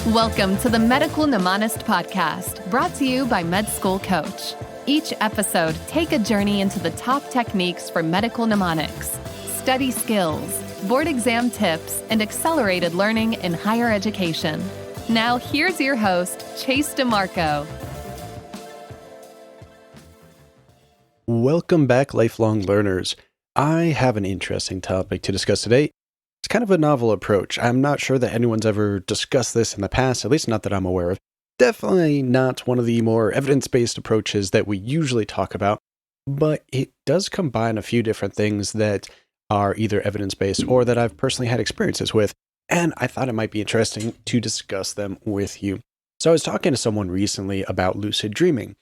Welcome to the Medical Mnemonist Podcast, brought to you by Med School Coach. Each episode, take a journey into the top techniques for medical mnemonics, study skills, board exam tips, and accelerated learning in higher education. Now, here's your host, Chase DiMarco. Welcome back, lifelong learners. I have an interesting topic to discuss today. It's kind of a novel approach. I'm not sure that anyone's ever discussed this in the past, at least not that I'm aware of. Definitely not one of the more evidence-based approaches that we usually talk about, but it does combine a few different things that are either evidence-based or that I've personally had experiences with, and I thought it might be interesting to discuss them with you. So I was talking to someone recently about lucid dreaming,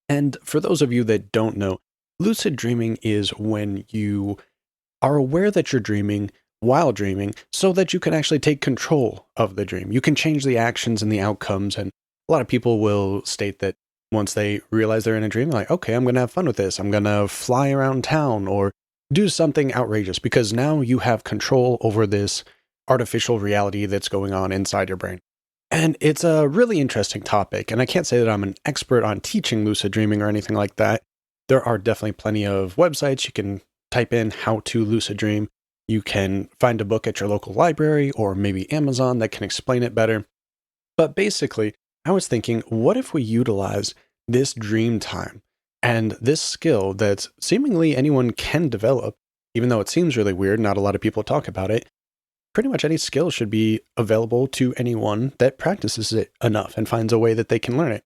and for those of you that don't know, lucid dreaming is when you are aware that you're dreaming while dreaming so that you can actually take control of the dream. You can change the actions and the outcomes, and a lot of people will state that once they realize they're in a dream, like, okay, I'm going to have fun with this. I'm going to fly around town or do something outrageous because now you have control over this artificial reality that's going on inside your brain. And it's a really interesting topic, and I can't say that I'm an expert on teaching lucid dreaming or anything like that. There are definitely plenty of websites. You can type in how to lucid dream. You can find a book at your local library or maybe Amazon that can explain it better. But basically, I was thinking, what if we utilize this dream time and this skill that seemingly anyone can develop, even though it seems really weird, not a lot of people talk about it. Pretty much any skill should be available to anyone that practices it enough and finds a way that they can learn it.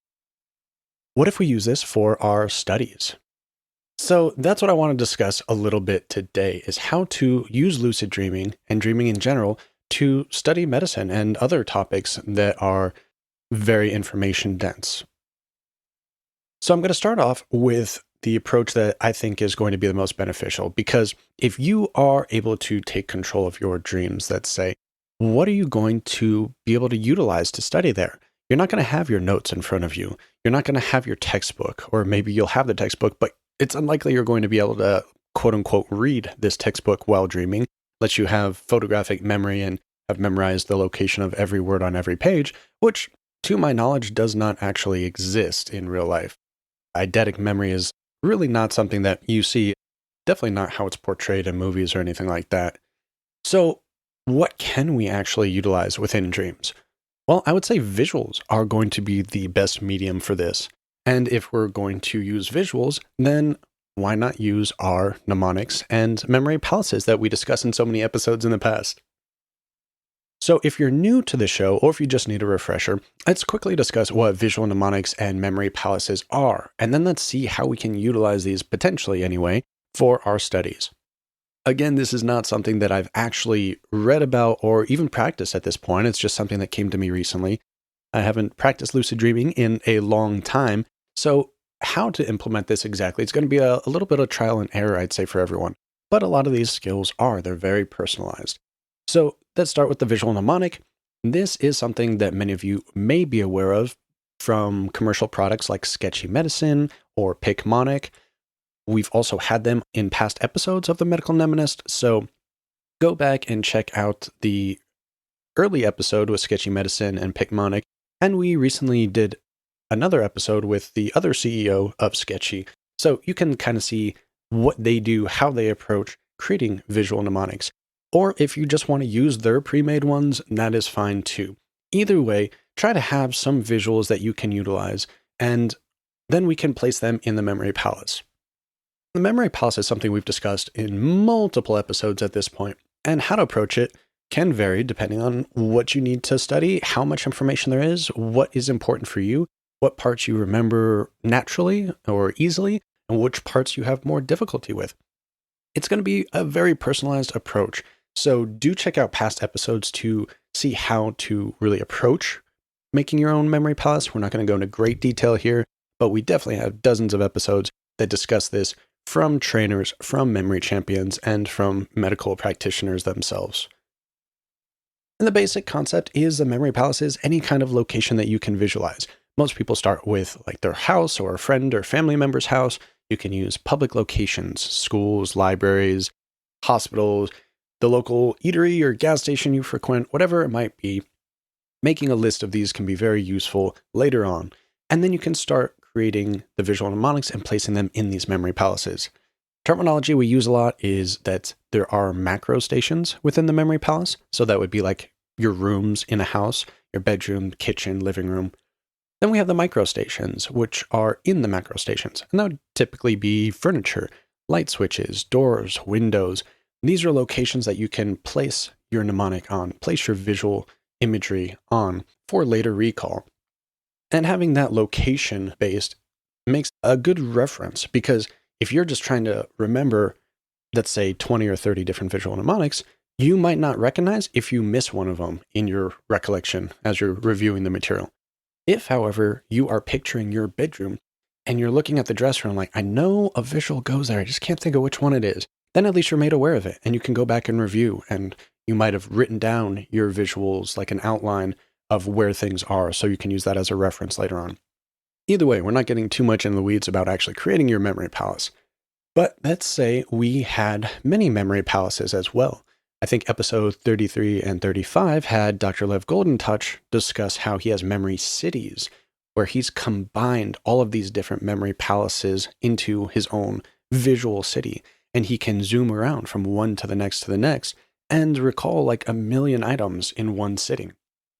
What if we use this for our studies? So that's what I want to discuss a little bit today, is how to use lucid dreaming and dreaming in general to study medicine and other topics that are very information dense. So I'm going to start off with the approach that I think is going to be the most beneficial, because if you are able to take control of your dreams, let's say, what are you going to be able to utilize to study there? You're not going to have your notes in front of you. You're not going to have your textbook, or maybe you'll have the textbook, but it's unlikely you're going to be able to, quote unquote, read this textbook while dreaming, unless you have photographic memory and have memorized the location of every word on every page, which, to my knowledge, does not actually exist in real life. Eidetic memory is really not something that you see, definitely not how it's portrayed in movies or anything like that. So what can we actually utilize within dreams? Well, I would say visuals are going to be the best medium for this. And if we're going to use visuals, then why not use our mnemonics and memory palaces that we discussed in so many episodes in the past? So if you're new to the show, or if you just need a refresher, let's quickly discuss what visual mnemonics and memory palaces are, and then let's see how we can utilize these, potentially anyway, for our studies. Again, this is not something that I've actually read about or even practiced at this point. It's just something that came to me recently. I haven't practiced lucid dreaming in a long time, so how to implement this exactly, it's going to be a little bit of trial and error, I'd say, for everyone. But a lot of these skills they're very personalized. So let's start with the visual mnemonic. This is something that many of you may be aware of from commercial products like Sketchy Medicine or Picmonic. We've also had them in past episodes of the Medical Mnemonist, so go back and check out the early episode with Sketchy Medicine and Picmonic, and we recently did another episode with the other CEO of Sketchy, so you can kind of see what they do, how they approach creating visual mnemonics. Or if you just want to use their pre-made ones, that is fine too. Either way, try to have some visuals that you can utilize, and then we can place them in the memory palace. The memory palace is something we've discussed in multiple episodes at this point, and how to approach it can vary depending on what you need to study, how much information there is, what is important for you, what parts you remember naturally or easily, and which parts you have more difficulty with. It's going to be a very personalized approach, so do check out past episodes to see how to really approach making your own memory palace. We're not going to go into great detail here, but we definitely have dozens of episodes that discuss this from trainers, from memory champions, and from medical practitioners themselves. And the basic concept is a memory palace is any kind of location that you can visualize. Most people start with like their house or a friend or family member's house. You can use public locations, schools, libraries, hospitals, the local eatery or gas station you frequent, whatever it might be. Making a list of these can be very useful later on, and then you can start creating the visual mnemonics and placing them in these memory palaces. Terminology we use a lot is that there are macro stations within the memory palace, so that would be like your rooms in a house, your bedroom, kitchen, living room. Then we have the micro stations, which are in the macro stations, and that would typically be furniture, light switches, doors, windows. These are locations that you can place your mnemonic on, place your visual imagery on for later recall. And having that location based makes a good reference, because if you're just trying to remember, let's say 20 or 30 different visual mnemonics, you might not recognize if you miss one of them in your recollection as you're reviewing the material. If, however, you are picturing your bedroom and you're looking at the dresser and like, I know a visual goes there, I just can't think of which one it is, then at least you're made aware of it and you can go back and review, and you might have written down your visuals like an outline of where things are, so you can use that as a reference later on. Either way, we're not getting too much in the weeds about actually creating your memory palace. But let's say we had many memory palaces as well. I think episode 33 and 35 had Dr. Lev Goldentouch discuss how he has memory cities, where he's combined all of these different memory palaces into his own visual city, and he can zoom around from one to the next, and recall like a million items in one sitting.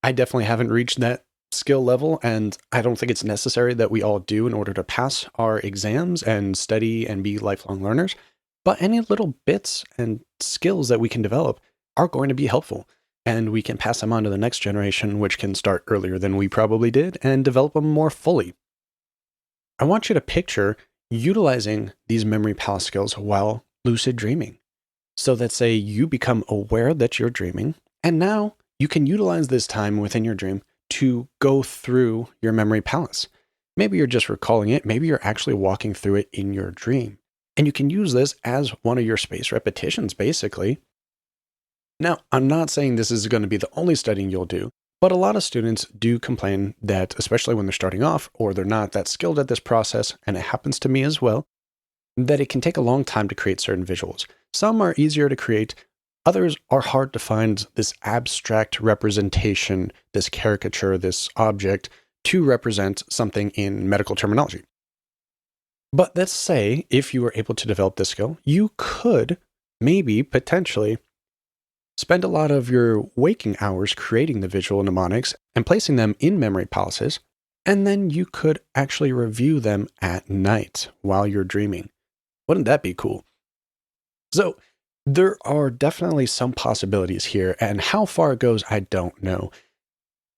I definitely haven't reached that skill level, and I don't think it's necessary that we all do in order to pass our exams and study and be lifelong learners. But any little bits and skills that we can develop are going to be helpful, and we can pass them on to the next generation, which can start earlier than we probably did and develop them more fully. I want you to picture utilizing these memory palace skills while lucid dreaming. So that, say you become aware that you're dreaming, and now you can utilize this time within your dream to go through your memory palace. Maybe you're just recalling it, maybe you're actually walking through it in your dream. And you can use this as one of your space repetitions, basically. Now, I'm not saying this is going to be the only studying you'll do, but a lot of students do complain that, especially when they're starting off or they're not that skilled at this process, and it happens to me as well, that it can take a long time to create certain visuals. Some are easier to create, others are hard to find this abstract representation, this caricature, this object to represent something in medical terminology. But let's say if you were able to develop this skill, you could maybe potentially spend a lot of your waking hours creating the visual mnemonics and placing them in memory palaces, and then you could actually review them at night while you're dreaming. Wouldn't that be cool? So there are definitely some possibilities here, and how far it goes, I don't know.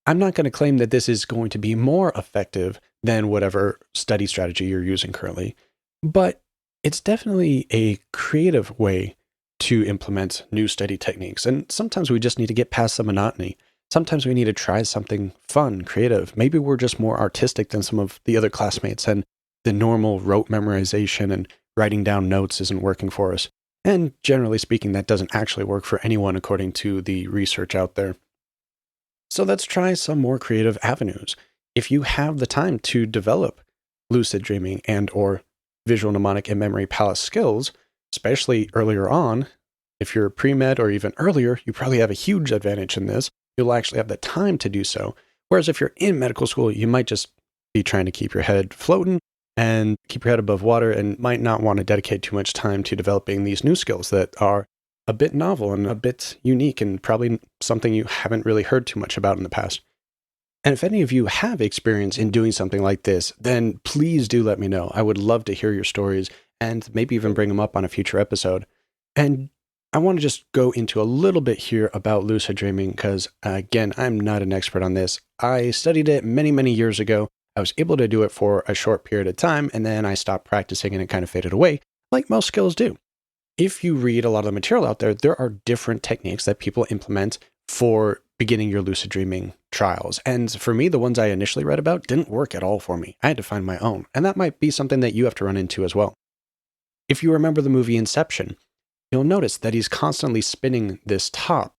I'm not going to claim that this is going to be more effective than whatever study strategy you're using currently, but it's definitely a creative way to implement new study techniques. And sometimes we just need to get past the monotony. Sometimes we need to try something fun, creative. Maybe we're just more artistic than some of the other classmates, and the normal rote memorization and writing down notes isn't working for us. And generally speaking, that doesn't actually work for anyone according to the research out there. So let's try some more creative avenues. If you have the time to develop lucid dreaming and or visual mnemonic and memory palace skills, especially earlier on, if you're pre-med or even earlier, you probably have a huge advantage in this. You'll actually have the time to do so. Whereas if you're in medical school, you might just be trying to keep your head floating and keep your head above water, and might not want to dedicate too much time to developing these new skills that are a bit novel and a bit unique, and probably something you haven't really heard too much about in the past. And if any of you have experience in doing something like this, then please do let me know. I would love to hear your stories and maybe even bring them up on a future episode. And I want to just go into a little bit here about lucid dreaming because, again, I'm not an expert on this. I studied it many, many years ago. I was able to do it for a short period of time, and then I stopped practicing and it kind of faded away, like most skills do. If you read a lot of the material out there, there are different techniques that people implement for beginning your lucid dreaming trials. And for me, the ones I initially read about didn't work at all for me. I had to find my own. And that might be something that you have to run into as well. If you remember the movie Inception, you'll notice that he's constantly spinning this top.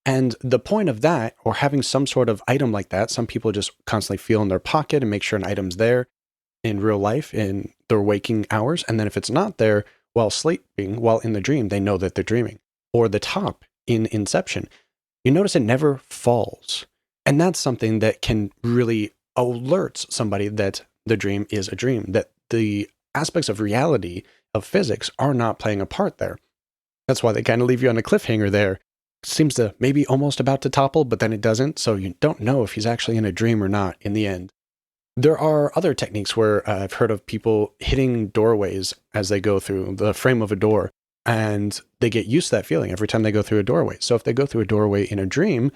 And the point of that, or having some sort of item like that, some people just constantly feel in their pocket and make sure an item's there in real life in their waking hours. And then if it's not there while sleeping, while in the dream, they know that they're dreaming. Or the top in Inception, you notice it never falls. And that's something that can really alert somebody that the dream is a dream, that the aspects of reality, of physics, are not playing a part there. That's why they kind of leave you on a cliffhanger there. Seems to maybe almost about to topple, but then it doesn't, so you don't know if he's actually in a dream or not in the end. There are other techniques where I've heard of people hitting doorways as they go through the frame of a door, and they get used to that feeling every time they go through a doorway. So if they go through a doorway in a dream,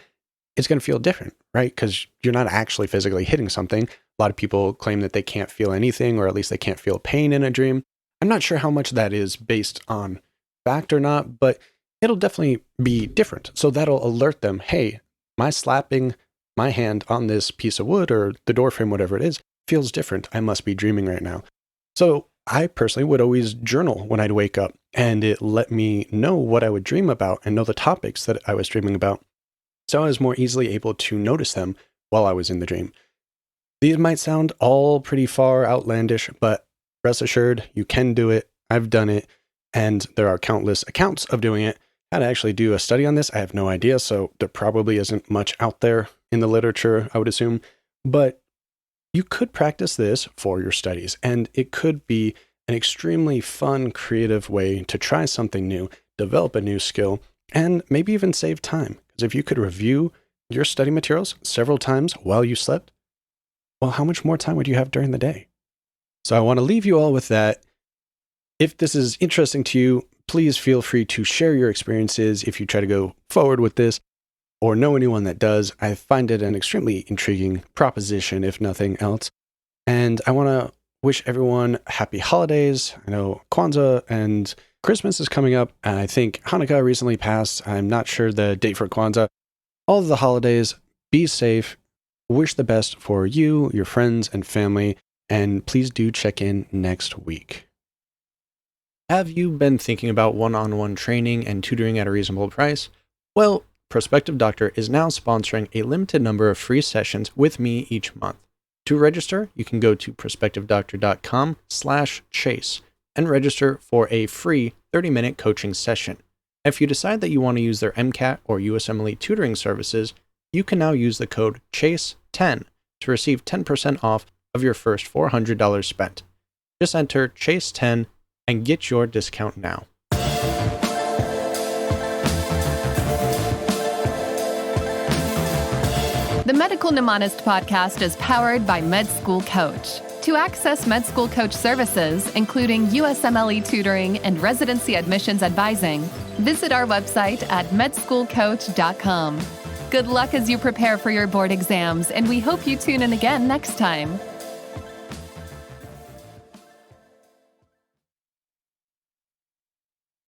it's going to feel different, right? Because you're not actually physically hitting something. A lot of people claim that they can't feel anything, or at least they can't feel pain in a dream. I'm not sure how much that is based on fact or not, but it'll definitely be different. So that'll alert them, hey, my slapping my hand on this piece of wood or the door frame, whatever it is, feels different. I must be dreaming right now. So I personally would always journal when I'd wake up, and it let me know what I would dream about and know the topics that I was dreaming about. So I was more easily able to notice them while I was in the dream. These might sound all pretty far outlandish, but rest assured, you can do it. I've done it, and there are countless accounts of doing it. How to actually do a study on this, I have no idea, so there probably isn't much out there in the literature, I would assume. But you could practice this for your studies, and it could be an extremely fun, creative way to try something new, develop a new skill, and maybe even save time. Because if you could review your study materials several times while you slept, well, how much more time would you have during the day? So I want to leave you all with that. If this is interesting to you, please feel free to share your experiences if you try to go forward with this, or know anyone that does. I find it an extremely intriguing proposition, if nothing else. And I want to wish everyone happy holidays. I know Kwanzaa and Christmas is coming up, and I think Hanukkah recently passed. I'm not sure the date for Kwanzaa. All of the holidays, be safe. Wish the best for you, your friends, and family, and please do check in next week. Have you been thinking about one-on-one training and tutoring at a reasonable price? Well, Prospective Doctor is now sponsoring a limited number of free sessions with me each month. To register, you can go to prospectivedoctor.com/chase and register for a free 30-minute coaching session. If you decide that you want to use their MCAT or USMLE tutoring services, you can now use the code CHASE10 to receive 10% off of your first $400 spent. Just enter CHASE10 and get your discount now. The Medical Mnemonist podcast is powered by Med School Coach. To access Med School Coach services, including USMLE tutoring and residency admissions advising, visit our website at medschoolcoach.com. Good luck as you prepare for your board exams, and we hope you tune in again next time.